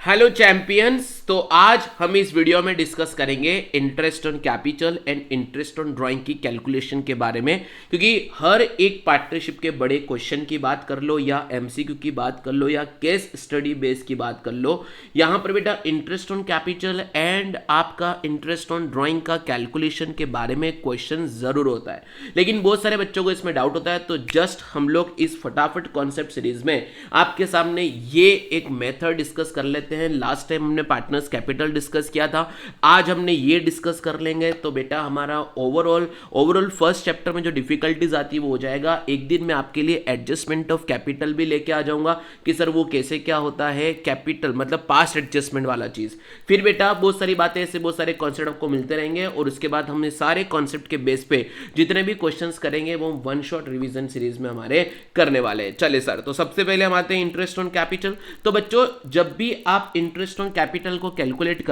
Hello champions. तो आज हम इस वीडियो में डिस्कस करेंगे interest on capital and interest on drawing की कैलकुलेशन के बारे में, क्योंकि हर एक पार्टनरशिप के बड़े क्वेश्चन की बात कर लो या एमसीक्यू की बात कर लो या केस स्टडी बेस की बात कर लो, यहाँ पर बेटा इंटरेस्ट ऑन कैपिटल एंड आपका इंटरेस्ट ऑन ड्राइंग का कैलकुलेशन के बारे में क्वेश्चन जरूर होता है। लेकिन बहुत सारे बच्चों को इसमें डाउट होता है, तो जस्ट हम लोग इस फटाफट कॉन्सेप्ट सीरीज में आपके सामने ये एक मेथड डिस्कस कर लेते हैं। लास्ट टाइम हमने पार्टनर्स कैपिटल डिस्कस किया था, आज हमने ये डिस्कस कर लेंगे। तो बेटा हमारा ओवरऑल फर्स्ट चैप्टर में जो डिफिकल्टीज आती है वो हो जाएगा। एक दिन मैं आपके लिए एडजस्टमेंट ऑफ कैपिटल भी लेके आ जाऊंगा कि सर वो कैसे क्या होता है, कैपिटल मतलब पास्ट एडजस्टमेंट वाला चीज। फिर बेटा बहुत सारी बातें ऐसे बहुत सारे कॉन्सेप्ट आपको मिलते रहेंगे, और उसके बाद हमने सारे कॉन्सेप्ट के बेस पे जितने भी क्वेश्चंस करेंगे वो वन शॉट रिवीजन सीरीज में हमारे करने वाले हैं। चले सर, तो सबसे पहले हम आते हैं इंटरेस्ट ऑन कैपिटल। तो बच्चों जब भी आप इंटरेस्ट ऑन कैपिटल को कैलकुलेट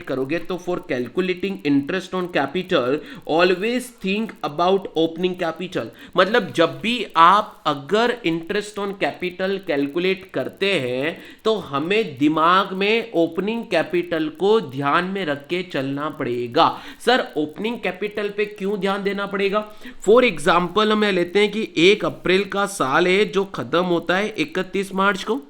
करोगे, तो for calculating interest on capital always think about opening capital. मतलब जब भी आप अगर इंटरेस्ट ऑन कैपिटल कैलकुलेट करते हैं तो हमें दिमाग में ओपनिंग कैपिटल को ध्यान में रख के चलना पड़ेगा। सर ओपनिंग कैपिटल पे क्यों ध्यान देना पड़ेगा? फॉर एग्जाम्पल हम लेते हैं कि 1 अप्रैल का साल है जो खत्म होता है 31 मार्च को।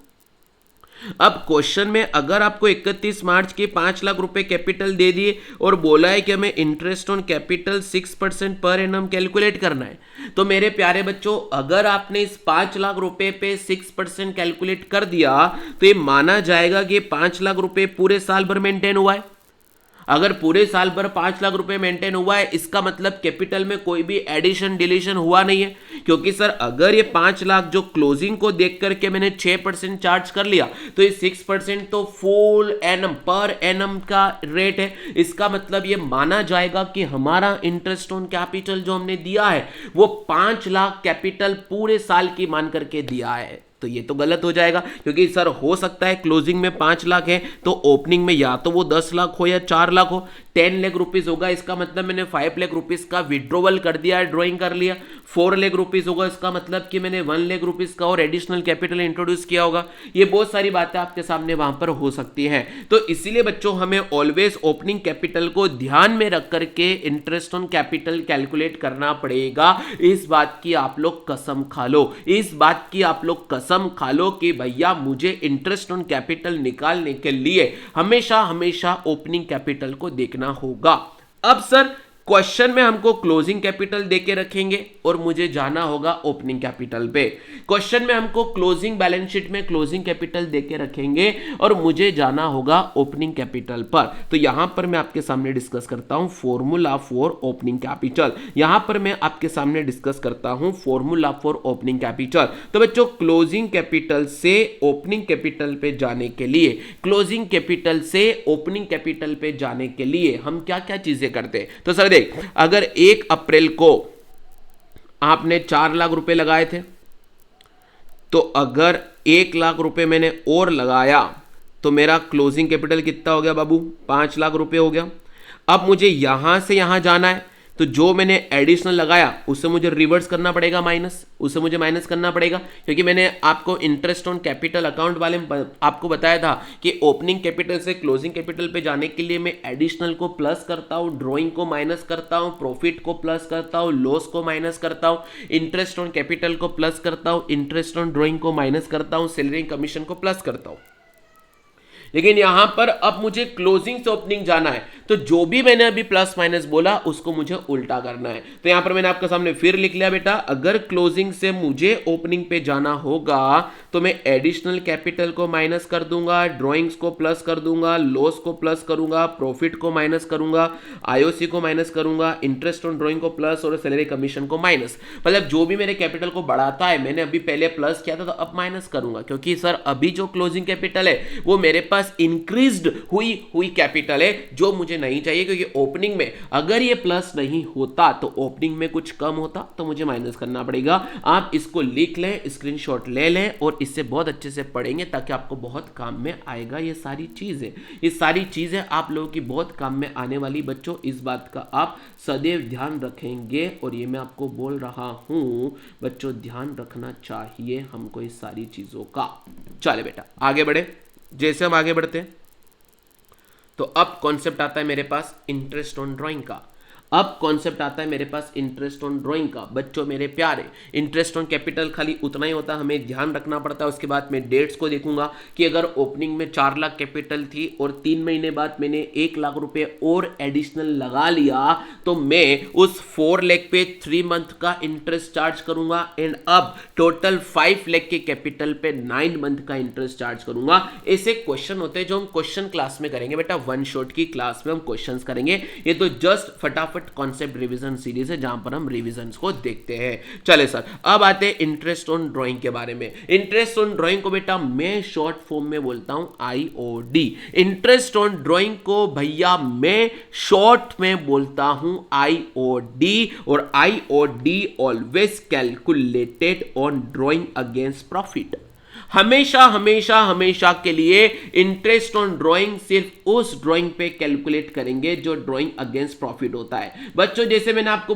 अब क्वेश्चन में अगर आपको 31 मार्च के 5 लाख रुपए कैपिटल दे दिए और बोला है कि हमें interest on capital 6% per annum calculate करना है, तो मेरे प्यारे बच्चों अगर आपने इस 5 लाख रुपए पे 6% कैलकुलेट कर दिया तो ये माना जाएगा कि 5 लाख रुपए पूरे साल भर मेंटेन हुआ है। अगर पूरे साल भर 5 लाख रुपए मेंटेन हुआ है, इसका मतलब कैपिटल में कोई भी एडिशन डिलीशन हुआ नहीं है। क्योंकि सर अगर ये 5 लाख जो क्लोजिंग को देख करके मैंने 6% चार्ज कर लिया, तो ये 6% तो फुल एनम पर एनम का रेट है। इसका मतलब ये माना जाएगा कि हमारा इंटरेस्ट ऑन कैपिटल जो हमने दिया है वो 5 लाख कैपिटल पूरे साल की मान करके दिया है। तो ये तो गलत हो जाएगा, क्योंकि सर हो सकता है क्लोजिंग में 5 लाख है तो ओपनिंग में या तो वो 10 लाख हो या 4 लाख हो। 10 लाख रुपीज होगा, इसका मतलब मैंने 5 लाख रुपीज का विड्रॉवल कर दिया है, ड्रॉइंग कर लिया। 4 लाख रुपीज होगा, इसका मतलब कि मैंने 1 लाख रुपीज का और एडिशनल कैपिटल इंट्रोड्यूस किया होगा। ये बहुत सारी बातें आपके सामने वहां पर हो सकती हैं। तो इसीलिए बच्चों हमें ऑलवेज ओपनिंग कैपिटल को ध्यान में रख करके इंटरेस्ट ऑन कैपिटल कैलकुलेट करना पड़ेगा। इस बात की आप लोग कसम खा लो, कि भैया मुझे इंटरेस्ट ऑन कैपिटल निकालने के लिए हमेशा हमेशा ओपनिंग कैपिटल को देखना होगा। अब सर क्वेश्चन में हमको क्लोजिंग कैपिटल देके रखेंगे और मुझे जाना होगा ओपनिंग कैपिटल पे। क्वेश्चन में हमको क्लोजिंग बैलेंस शीट में क्लोजिंग कैपिटल देके रखेंगे और मुझे जाना होगा ओपनिंग कैपिटल पर। तो यहां पर मैं आपके सामने डिस्कस करता हूं फॉर्मूला फॉर ओपनिंग कैपिटल। तो बच्चों क्लोजिंग कैपिटल से ओपनिंग कैपिटल पे जाने के लिए हम क्या क्या चीजें करते हैं? तो सर देख, अगर 1 अप्रैल को आपने 4 लाख रुपए लगाए थे, तो अगर 1 लाख रुपए मैंने और लगाया तो मेरा क्लोजिंग कैपिटल कितना हो गया बाबू? 5 लाख रुपए हो गया। अब मुझे यहां से यहां जाना है, तो जो मैंने एडिशनल लगाया उससे मुझे रिवर्स करना पड़ेगा, माइनस करना पड़ेगा, क्योंकि मैंने आपको इंटरेस्ट ऑन कैपिटल अकाउंट वाले में आपको बताया था कि ओपनिंग कैपिटल से क्लोजिंग कैपिटल पे जाने के लिए मैं एडिशनल को प्लस करता हूं, ड्रॉइंग को माइनस करता हूं, प्रॉफिट को प्लस करता हूं, लॉस को माइनस करता हूं, इंटरेस्ट ऑन कैपिटल को प्लस करता हूं, इंटरेस्ट ऑन ड्रॉइंग को माइनस करता हूं, सैलरी कमीशन को प्लस करता हूं। लेकिन यहां पर अब मुझे क्लोजिंग से ओपनिंग जाना है, तो जो भी मैंने अभी प्लस माइनस बोला उसको मुझे उल्टा करना है। तो यहां पर मैंने आपके सामने फिर लिख लिया बेटा, अगर क्लोजिंग से मुझे ओपनिंग पे जाना होगा तो मैं एडिशनल कैपिटल को माइनस कर दूंगा, ड्रॉइंग्स को प्लस कर दूंगा, लॉस को प्लस करूंगा, प्रॉफिट को माइनस करूंगा, आईओसी को माइनस करूंगा, इंटरेस्ट ऑन ड्रॉइंग को प्लस और सैलरी कमीशन को माइनस। मतलब जो भी मेरे कैपिटल को बढ़ाता है, मैंने अभी पहले प्लस किया था तो अब माइनस करूंगा, क्योंकि सर अभी जो क्लोजिंग कैपिटल है वो मेरे पास इंक्रीज्ड हुई कैपिटल है, जो मुझे नहीं चाहिए। क्योंकि ओपनिंग में अगर ये प्लस नहीं होता तो ओपनिंग में कुछ कम होता तो मुझे माइनस करना पड़ेगा। आप इसको लिख लें, स्क्रीनशॉट ले लें और इससे बहुत अच्छे से पढ़ेंगे ताकि आपको बहुत काम में आएगा। ये सारी चीजें आप लोगों की बहुत काम में आने वाली। बच्चों इस बात का आप सदैव ध्यान रखेंगे और ये मैं आपको बोल रहा हूं बच्चों, ध्यान रखना चाहिए हमको इस सारी चीजों का। चले बेटा आगे बढ़े। जैसे हम आगे बढ़ते हैं तो अब कॉन्सेप्ट आता है मेरे पास इंटरेस्ट ऑन ड्राइंग का। अब कॉन्सेप्ट आता है मेरे पास इंटरेस्ट ऑन ड्राइंग का। बच्चों मेरे प्यारे, इंटरेस्ट ऑन कैपिटल खाली उतना ही होता है, हमें ध्यान रखना पड़ता है। उसके बाद मैं डेट्स को देखूंगा कि अगर ओपनिंग में 4 लाख कैपिटल थी और 3 महीने बाद मैंने 1 लाख रुपए और एडिशनल लगा लिया तो मैं उस 4 लाख पे 3 मंथ का इंटरेस्ट चार्ज करूंगा। एंड अब टोटल 5 लाख के कैपिटल पे 9 मंथ का इंटरेस्ट चार्ज करूंगा। ऐसे क्वेश्चन होते हैं जो हम क्वेश्चन क्लास में करेंगे बेटा, वन शॉट की क्लास में हम क्वेश्चन करेंगे। ये तो जस्ट फटाफट कॉन्सेप्ट रिवीजन सीरीज है जहां पर हम रिवीजन्स को देखते हैं। चले सर, अब आते हैं इंटरेस्ट ऑन ड्राइंग के बारे में। इंटरेस्ट ऑन ड्राइंग को बेटा मैं शॉर्ट फॉर्म में बोलता हूं आईओडी। इंटरेस्ट ऑन ड्राइंग को भैया मैं शॉर्ट में बोलता हूं आईओडी। और IOD always calculated on drawing against profit. हमेशा हमेशा हमेशा के लिए इंटरेस्ट ऑन ड्राइंग सिर्फ उस ड्राइंग पे कैलकुलेट करेंगे जो ड्राइंग अगेंस्ट प्रॉफिट होता है। बच्चों जैसे मैंने आपको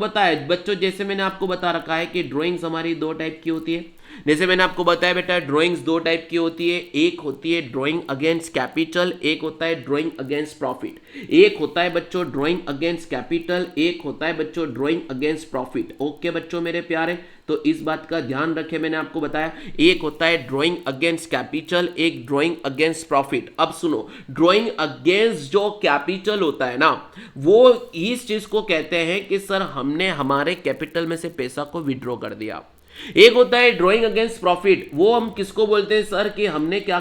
बता रखा है कि ड्राइंग्स हमारी 2 टाइप की होती है। जैसे मैंने आपको बताया बेटा ड्राइंग्स 2 टाइप की होती है। एक होती है ड्राइंग अगेंस्ट कैपिटल, एक होता है ड्राइंग अगेंस्ट प्रॉफिट। एक होता है बच्चों ड्राइंग अगेंस्ट कैपिटल, एक होता है बच्चों ड्राइंग अगेंस्ट प्रॉफिट। ओके बच्चों मेरे प्यारे, तो इस बात का ध्यान रखें। मैंने आपको बताया एक होता है ड्राइंग अगेंस्ट कैपिटल, एक ड्राइंग अगेंस्ट प्रॉफिट। अब सुनो, ड्राइंग अगेंस्ट जो कैपिटल होता है ना, वो इस चीज को कहते हैं कि सर हमने हमारे कैपिटल में से पैसा को विड्रॉ कर दिया। एक होता है ड्राइंग अगेंस्ट प्रॉफिट, वो हम किसको बोलते हैं सर कि हमने क्या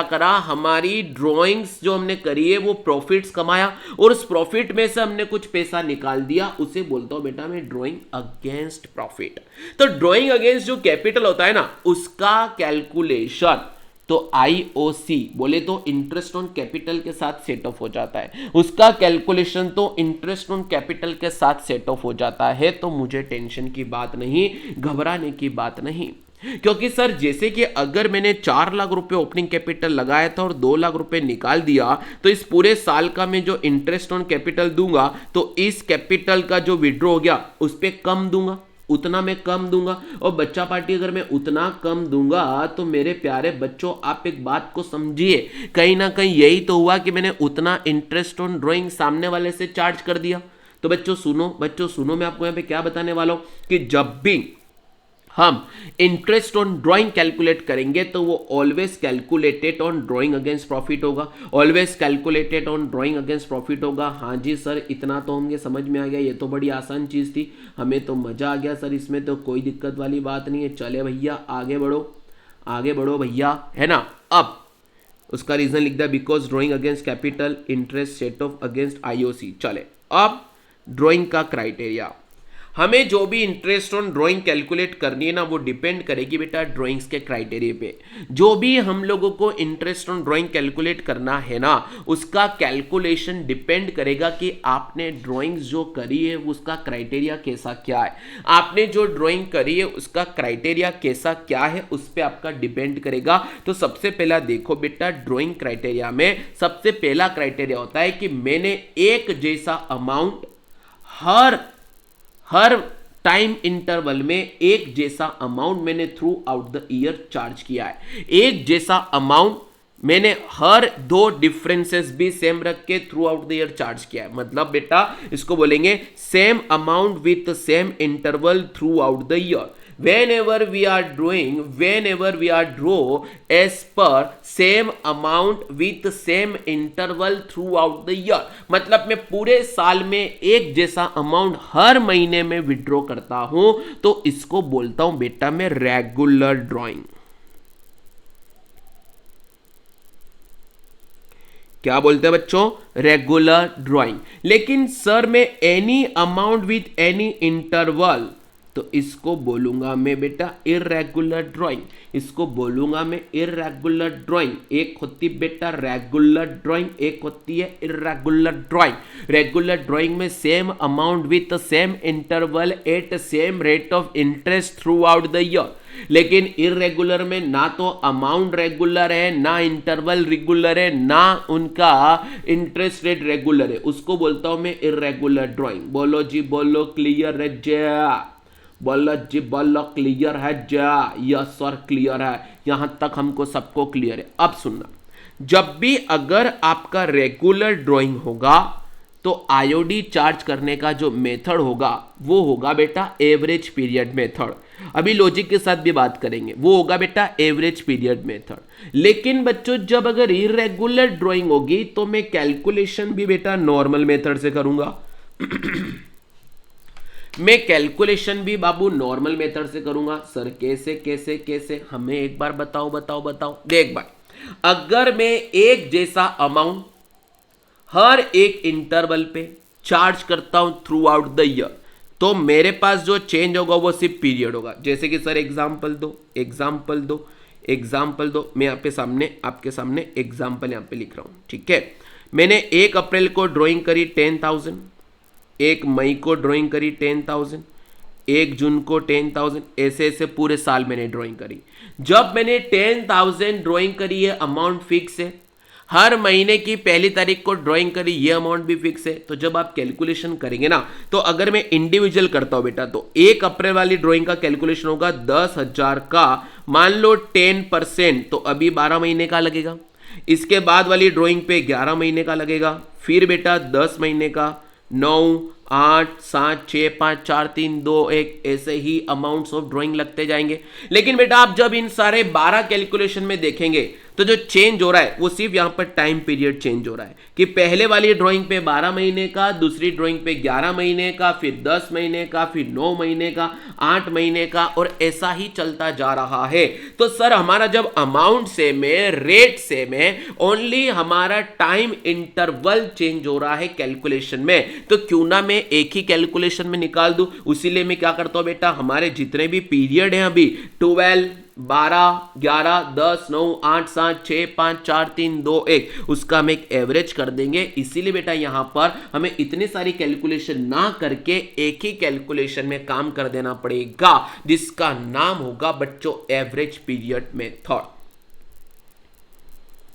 करा, हमारी ड्राइंग्स जो हमने करी है वो प्रॉफिट्स कमाया और उस प्रॉफिट में से हमने कुछ पैसा निकाल दिया, उसे बोलता हूं बेटा मैं ड्राइंग अगेंस्ट प्रॉफिट। तो ड्राइंग अगेंस्ट जो कैपिटल होता है ना, उसका कैलकुलेशन तो आईओसी बोले तो इंटरेस्ट ऑन कैपिटल के साथ सेट ऑफ हो जाता है। उसका कैलकुलेशन तो इंटरेस्ट ऑन कैपिटल के साथ सेट ऑफ हो जाता है। तो मुझे टेंशन की बात नहीं, घबराने की बात नहीं, क्योंकि सर जैसे कि अगर मैंने 4 लाख रुपए ओपनिंग कैपिटल लगाया था और 2 लाख रुपए निकाल दिया तो इस पूरे साल का मैं जो इंटरेस्ट ऑन कैपिटल दूंगा तो इस कैपिटल का जो विड्रॉ हो गया उस पर कम दूंगा, उतना मैं कम दूंगा। और बच्चा पार्टी अगर मैं उतना कम दूंगा तो मेरे प्यारे बच्चों आप एक बात को समझिए, कहीं ना कहीं यही तो हुआ कि मैंने उतना इंटरेस्ट ऑन ड्राइंग सामने वाले से चार्ज कर दिया। तो बच्चों सुनो मैं आपको यहां पे क्या बताने वाला हूं कि जब भी हम इंटरेस्ट ऑन ड्राइंग कैलकुलेट करेंगे तो वो always calculated on drawing against profit होगा, always calculated on drawing against profit होगा। हाँ जी सर, इतना तो हमें समझ में आ गया, ये तो बड़ी आसान चीज थी, हमें तो मजा आ गया सर, इसमें तो कोई दिक्कत वाली बात नहीं है। चले भैया आगे बढ़ो भैया, है ना। अब उसका रीजन लिख दिया, because drawing against capital interest set of against IOC. चले अब ड्राइंग का क्राइटेरिया, हमें जो भी इंटरेस्ट ऑन ड्राइंग कैलकुलेट करनी है ना वो डिपेंड करेगी बेटा ड्राइंग्स के क्राइटेरिया पे। जो भी हम लोगों को इंटरेस्ट ऑन ड्राइंग कैलकुलेट करना है ना उसका कैलकुलेशन डिपेंड करेगा कि आपने ड्राइंग्स जो करी है उसका क्राइटेरिया कैसा क्या है। आपने जो ड्राइंग करी है उसका क्राइटेरिया कैसा क्या है उस पर आपका डिपेंड करेगा। तो सबसे पहला देखो बेटा, ड्राइंग क्राइटेरिया में सबसे पहला क्राइटेरिया होता है कि मैंने एक जैसा अमाउंट हर टाइम इंटरवल में एक जैसा अमाउंट मैंने through out the year charge किया है। एक जैसा अमाउंट मैंने हर 2 डिफरेंसेस भी सेम रख के through out the year charge किया है। मतलब बेटा इसको बोलेंगे same amount with same interval through out the year. whenever we are draw as per same amount with same interval throughout the year, मतलब मैं पूरे साल में एक जैसा अमाउंट हर महीने में विड्रॉ करता हूं तो इसको बोलता हूं बेटा मैं रेगुलर ड्राइंग। क्या बोलते हैं बच्चों? Regular drawing. लेकिन सर मैं any amount with any interval तो इसको बोलूंगा मैं बेटा इरेगुलर ड्राइंग, इसको बोलूंगा मैं इरेगुलर ड्राइंग। एक होती बेटा रेगुलर ड्राइंग, एक होती है इरेगुलर ड्राइंग। रेगुलर ड्राइंग में same amount with same interval at same rate of interest throughout the year. लेकिन इरेगुलर में ना तो अमाउंट रेगुलर है, ना इंटरवल रेगुलर है, ना उनका इंटरेस्ट रेट रेगुलर है, उसको बोलता हूं मैं इरेगुलर ड्राइंग। बोलो जी बोलो, क्लियर है? बोलो जी बोलो, क्लियर है जा? यस सर क्लियर है, यहां तक हमको सबको क्लियर है। अब सुनना, जब भी अगर आपका रेगुलर ड्राइंग होगा तो आईओडी चार्ज करने का जो मेथड होगा वो होगा बेटा एवरेज पीरियड मेथड। अभी लॉजिक के साथ भी बात करेंगे, वो होगा बेटा एवरेज पीरियड मेथड। लेकिन बच्चों जब अगर इरेगुलर ड्राइंग होगी तो मैं कैलकुलेशन भी बेटा नॉर्मल मेथड से करूंगा। मैं कैलकुलेशन भी बाबू नॉर्मल मेथड से करूंगा। सर कैसे कैसे कैसे, हमें एक बार बताओ बताओ बताओ। देख भाई, अगर मैं एक जैसा अमाउंट हर एक इंटरवल पे चार्ज करता हूं थ्रू आउट द ईयर, तो मेरे पास जो चेंज होगा वो सिर्फ पीरियड होगा। जैसे कि सर एग्जाम्पल दो, एग्जाम्पल दो, एग्जाम्पल दो। मैं यहाँ पे सामने आपके सामने एग्जाम्पल यहाँ पे लिख रहा हूँ, ठीक है। मैंने 1 अप्रैल को ड्राइंग करी 10,000, 1 मई को ड्राइंग करी 10,000, 1 जून को 10,000, ऐसे ऐसे पूरे साल मैंने ड्राइंग करी। जब मैंने 10,000 ड्राइंग करी, ये अमाउंट फिक्स है। हर महीने की पहली तारीख को ड्राइंग करी, ये अमाउंट भी फिक्स है। तो जब आप कैलकुलेशन करेंगे ना, तो अगर मैं इंडिविजुअल करता हूं बेटा, तो 1 अप्रैल वाली ड्राइंग का कैलकुलेशन होगा 10,000 का, मान लो 10%, तो अभी 12 महीने का लगेगा। इसके बाद वाली ड्राइंग पे 11 महीने का लगेगा, फिर बेटा 10 महीने का, 9, 8, 7, 6, 5, 4, 3, 2, 1, ऐसे ही अमाउंट्स ऑफ ड्राइंग लगते जाएंगे। लेकिन बेटा आप जब इन सारे 12 कैलकुलेशन में देखेंगे तो जो चेंज हो रहा है वो सिर्फ यहां पर टाइम पीरियड चेंज हो रहा है कि पहले वाली ड्राइंग पे 12 महीने का, दूसरी ड्राइंग पे 11 महीने का, फिर 10 महीने का, फिर 9 महीने का, 8 महीने का, और ऐसा ही चलता जा रहा है। तो सर हमारा जब अमाउंट से में, रेट से में, ओनली हमारा टाइम इंटरवल चेंज हो रहा है कैलकुलेशन में, तो क्यों ना मैं एक ही कैलकुलेशन में निकाल दूं। उसीलिए मैं क्या करता हूं बेटा, हमारे जितने भी पीरियड हैं अभी 12, 12, 11, 10, 9, 8, 7, 6, 5, 4, 3, 2, 1, उसका हम एक एवरेज कर देंगे। इसीलिए बेटा यहां पर हमें इतनी सारी कैलकुलेशन ना करके एक ही कैलकुलेशन में काम कर देना पड़ेगा, जिसका नाम होगा बच्चों एवरेज पीरियड मेथड।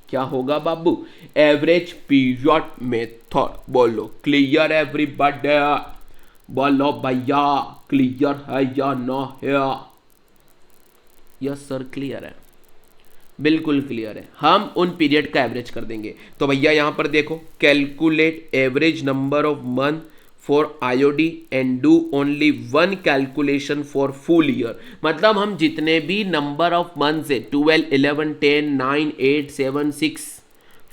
क्या होगा बाबू? Average period method. बोलो क्लियर एवरीबॉडी? बोलो भैया क्लियर है या ना है? यस सर क्लियर है, बिल्कुल क्लियर है। हम उन पीरियड का एवरेज कर देंगे। तो भैया यहां पर देखो, calculate average number of month for IOD and do only 1 calculation for full year. मतलब हम जितने भी नंबर ऑफ मंथ है 12, 11, 10, 9, 8, 7, 6,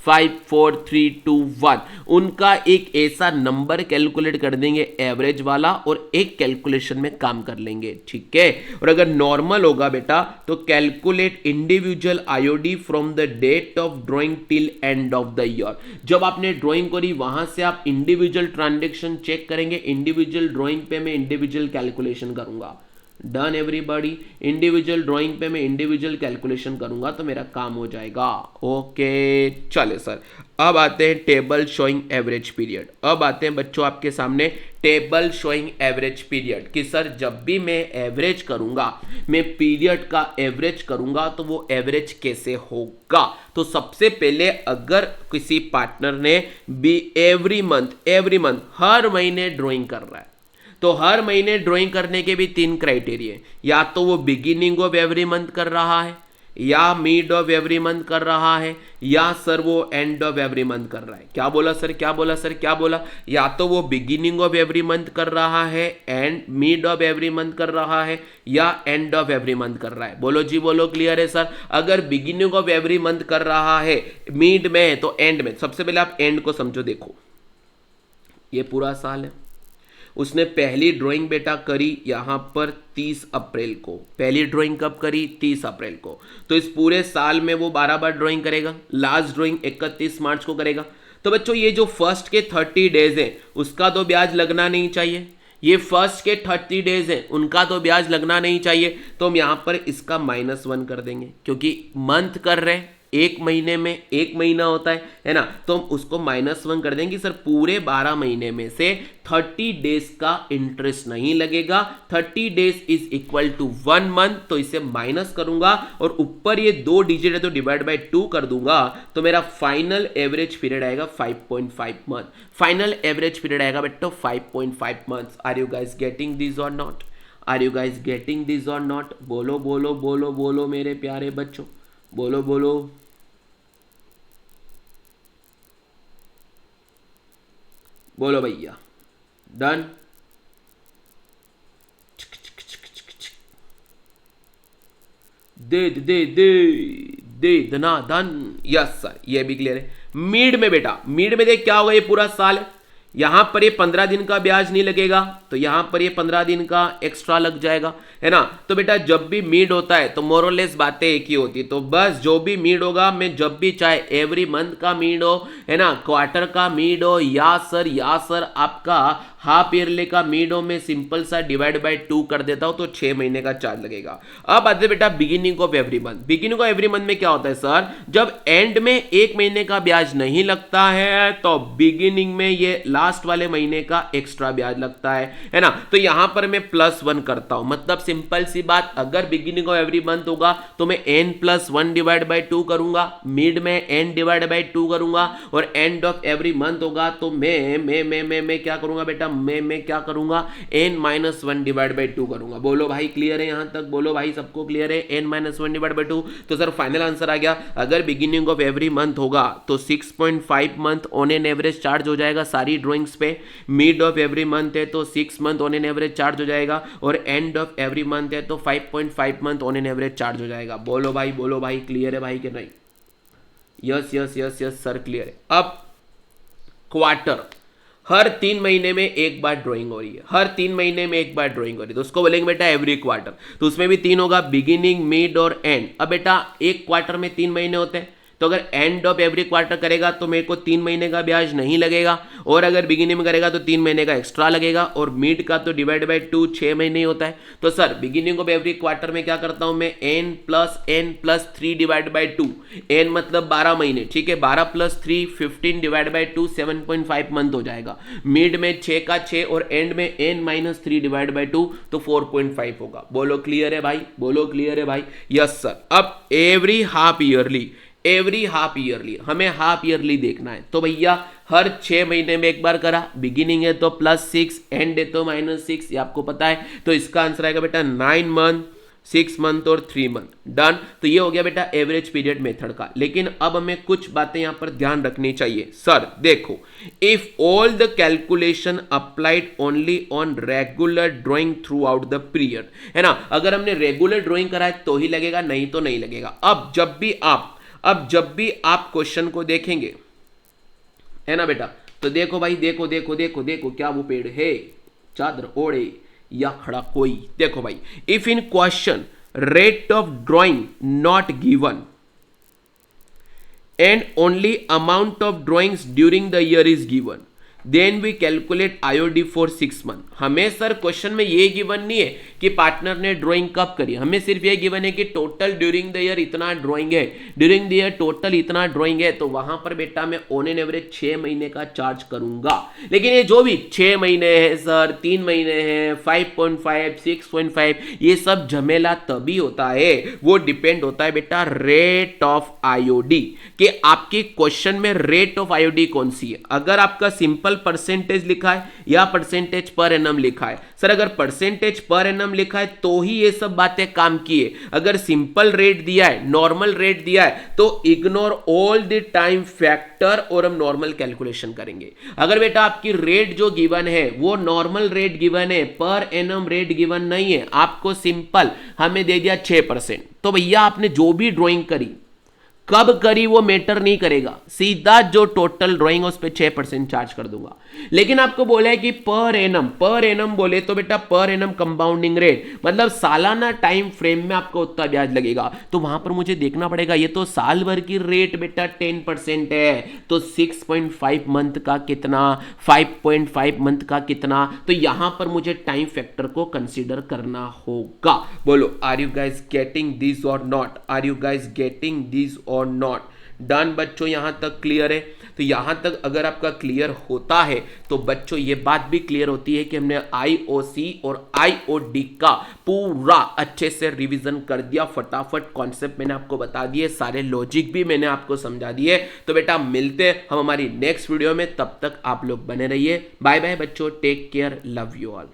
5, 4, 3, 2, 1, उनका एक ऐसा नंबर कैलकुलेट कर देंगे एवरेज वाला, और एक कैलकुलेशन में काम कर लेंगे, ठीक है। और अगर नॉर्मल होगा बेटा तो calculate individual IOD from the date of drawing till end of the year. जब आपने ड्राइंग करी वहां से आप इंडिविजुअल ट्रांजेक्शन चेक करेंगे, इंडिविजुअल ड्राइंग पे मैं इंडिविजुअल कैलकुलेशन करूंगा। Done everybody? इंडिविजुअल ड्राइंग पे मैं इंडिविजुअल कैलकुलेशन करूंगा तो मेरा काम हो जाएगा। ओके चले सर, अब आते हैं टेबल शोइंग एवरेज पीरियड। अब आते हैं बच्चों आपके सामने टेबल शोइंग एवरेज पीरियड कि सर जब भी मैं एवरेज करूंगा, मैं पीरियड का एवरेज करूंगा, तो वो एवरेज कैसे होगा। तो सबसे पहले अगर किसी पार्टनर ने भी एवरी मंथ हर महीने ड्राइंग कर रहा है, तो हर महीने ड्राइंग करने के भी 3 क्राइटेरिया, या तो वो बिगिनिंग ऑफ एवरी मंथ कर रहा है, या मिड ऑफ एवरी मंथ कर रहा है, या सर वो एंड ऑफ एवरी मंथ कर रहा है। क्या बोला सर? क्या बोला सर? क्या बोला? या तो वो बिगिनिंग ऑफ एवरी मंथ कर रहा है, and mid of every month कर रहा है, या एंड ऑफ एवरी मंथ कर रहा है। बोलो जी बोलो, क्लियर है सर? अगर बिगिनिंग ऑफ एवरी मंथ कर रहा है, मिड में है, तो एंड में। सबसे पहले आप एंड को समझो। देखो ये पूरा साल है, उसने पहली ड्राइंग बेटा करी यहां पर 30 अप्रैल को। पहली ड्राइंग कब करी? 30 अप्रैल को। तो इस पूरे साल में वो 12 बार ड्राइंग करेगा। लास्ट ड्राइंग 31 मार्च को करेगा। तो बच्चों ये जो फर्स्ट के 30 डेज है उसका तो ब्याज लगना नहीं चाहिए। ये फर्स्ट के 30 डेज है उनका तो ब्याज लगना नहीं चाहिए। तो हम यहां पर इसका -1 कर देंगे, क्योंकि मंथ कर रहे हैं, एक महीने में एक महीना होता है ना। तो हम उसको -1 कर देंगे। सर पूरे 12 महीने में से 30 डेज का इंटरेस्ट नहीं लगेगा। 30 days is equal to 1 month, तो इसे माइनस करूंगा और ऊपर ये 2 डिजिट है तो डिवाइड बाय 2 कर दूंगा। तो मेरा फाइनल एवरेज पीरियड आएगा 5.5 मंथ। फाइनल एवरेज पीरियड आएगा बेटा 5.5 months. Are you guys getting this or not? Are you guys getting this or not? बोलो बोलो बोलो बोलो मेरे प्यारे बच्चों, बोलो बोलो। बोलो भैया, डन? दे दे दे दे दना धन। यस सर, ये भी क्लियर है। मीड में बेटा, मीड में देख क्या होगा, ये पूरा साल है, यहां पर ये 15 दिन का ब्याज नहीं लगेगा, तो यहां पर ये 15 दिन का एक्स्ट्रा लग जाएगा, है ना। तो बेटा जब भी मीड होता है तो मोरलेस बातें एक ही होती, तो बस जो भी मीड होगा, मैं जब भी चाहे एवरी मंथ का मीड हो, है ना, क्वार्टर का मीड हो, या सर आपका हाफ ईयरली का मीड हो, मैं सिंपल सा डिवाइड बाय 2 कर देता हूं, तो 6 महीने का चार्ज लगेगा। अब आते बेटा beginning of every month. Beginning of every month में क्या होता है सर, जब एंड में 1 महीने का ब्याज नहीं लगता है तो बिगिनिंग में ये लास्ट वाले महीने का एक्स्ट्रा ब्याज लगता है ना। तो यहां पर मैं +1 करता हूं, मतलब सिंपल सी बात, अगर बिगिनिंग ऑफ एवरी मंथ होगा तो मैं n+1 डिवाइड बाय 2 करूंगा, मिड में n डिवाइड बाय 2 करूंगा, और एंड ऑफ एवरी मंथ होगा तो मैं क्या करूंगा बेटा, मैं क्या करूंगा, n-1 डिवाइड बाय 2 करूंगा। बोलो भाई क्लियर है यहां तक? बोलो भाई सबको क्लियर है? n-1 divide by 2। तो सर फाइनल आंसर आ गया, अगर बिगिनिंग ऑफ एवरी मंथ होगा तो 6.5 month on an average charge हो जाएगा सारी ड्राइंग्स पे, मिड ऑफ एवरी मंथ है तो 6 month on an average charge हो जाएगा, और एंड ऑफ एवरी मंथ है तो 5.5 month on an average charge हो जाएगा। बोलो भाई क्लियर है भाई कि नहीं? Yes yes yes yes sir clear है। अब क्वार्टर, हर 3 महीने में एक बार ड्राइंग हो रही है, हर 3 महीने में एक बार ड्राइंग हो रही है, तो उसको बोलेंगे बेटा एवरी क्वार्टर। तो उसमें भी 3 होगा, बिगिनिंग, मिड और एंड। अब बेटा एक क्वार्टर में 3 महीने होते हैं, तो अगर एंड ऑफ एवरी क्वार्टर करेगा तो मेरे को 3 महीने का ब्याज नहीं लगेगा, और अगर बिगिनिंग में करेगा तो 3 महीने का एक्स्ट्रा लगेगा, और मिड का तो डिवाइड बाय 2 6 महीने ही होता है। तो sir beginning of every quarter में क्या करता हूं मैं, n+3 डिवाइड बाय 2, n मतलब 12 महीने, ठीक है, 12+3 15 डिवाइड बाय 2 7.5 मंथ हो जाएगा। मिड में 6 का 6 और एंड में n-3 डिवाइड बाय 2 तो 4.5 होगा। बोलो क्लियर है भाई? बोलो क्लियर है भाई? Yes sir. अब एवरी हाफ ईयरली हमें हाफ ईयरली देखना है, तो भैया हर 6 महीने में एक बार करा, बिगिनिंग है तो +6, एंड है तो -6, ये आपको पता है। तो इसका आंसर आएगा बेटा 9 मंथ, 6 मंथ और 3 मंथ। डन। तो ये हो गया बेटा एवरेज पीरियड मेथड का। लेकिन अब हमें कुछ बातें यहां पर ध्यान रखनी चाहिए। सर देखो, if all the calculation applied only on regular drawing through out the period, है ना, अगर हमने रेगुलर ड्राइंग कराए तो ही लगेगा, नहीं तो नहीं लगेगा। अब जब भी आप क्वेश्चन को देखेंगे, है ना बेटा, तो देखो भाई, देखो क्या वो पेड़ है चादर ओढ़े या खड़ा कोई। देखो भाई, if in question rate of drawing not given and only amount of drawings during the year is given, then we calculate IOD for 6 month. हमें सर क्वेश्चन में ये गिवन नहीं है कि पार्टनर ने ड्राइंग कब करी, हमें सिर्फ ये गिवन है कि टोटल ड्यूरिंग द ईयर इतना ड्राइंग है, ड्यूरिंग द ईयर टोटल इतना ड्राइंग है, तो वहां पर बेटा मैं ऑन एन एवरेज 6 महीने का चार्ज करूंगा। लेकिन ये जो भी 6 महीने है सर, 3 महीने हैं, 5.5 6.5, ये सब झमेला तभी होता है, वो डिपेंड होता है बेटा रेट ऑफ आईओडी, कि आपके क्वेश्चन में रेट ऑफ आईओडी कौन सी है। अगर आपका सिंपल परसेंटेज लिखा है या परसेंटेज पर एनम लिखा है, सर अगर परसेंटेज पर एनम लिखा है तो ही ये सब बातें काम की है। अगर सिंपल रेट दिया है, नॉर्मल रेट दिया है, तो ignore all the time factor और हम नॉर्मल कैलकुलेशन करेंगे। अगर बेटा आपकी रेट जो गिवन है वो नॉर्मल रेट गिवन है, पर एनम रेट गिवन नहीं है, आपको सिंपल हमें दे दिया 6%, तो भैया आपने जो भी ड्राइंग करी, कब करी वो मैटर नहीं करेगा, सीधा जो टोटल ड्राइंग उस पर 6% चार्ज कर दूंगा। लेकिन आपको बोला है कि पर एनम बोले तो बेटा पर एनम कंपाउंडिंग रेट, मतलब सालाना टाइम फ्रेम में आपको उतना ब्याज लगेगा, तो वहां पर मुझे देखना पड़ेगा ये तो साल भर की रेट बेटा 10% है, तो 6.5 मंथ का कितना, 5.5 मंथ का कितना, तो यहां पर मुझे टाइम फैक्टर को कंसीडर करना होगा। बोलो are you guys getting this or not? Are you guys getting this or not? Done बच्चों, यहां तक क्लियर है? तो यहां तक अगर आपका क्लियर होता है तो बच्चों ये बात भी क्लियर होती है कि हमने आईओसी और आईओडी का पूरा अच्छे से रिवीजन कर दिया। फटाफट कॉन्सेप्ट मैंने आपको बता दिए, सारे लॉजिक भी मैंने आपको समझा दिए। तो बेटा मिलते हैं हम हमारी नेक्स्ट वीडियो में, तब तक आप लोग बने रहिए। बाय बाय बच्चों, take care, love you all.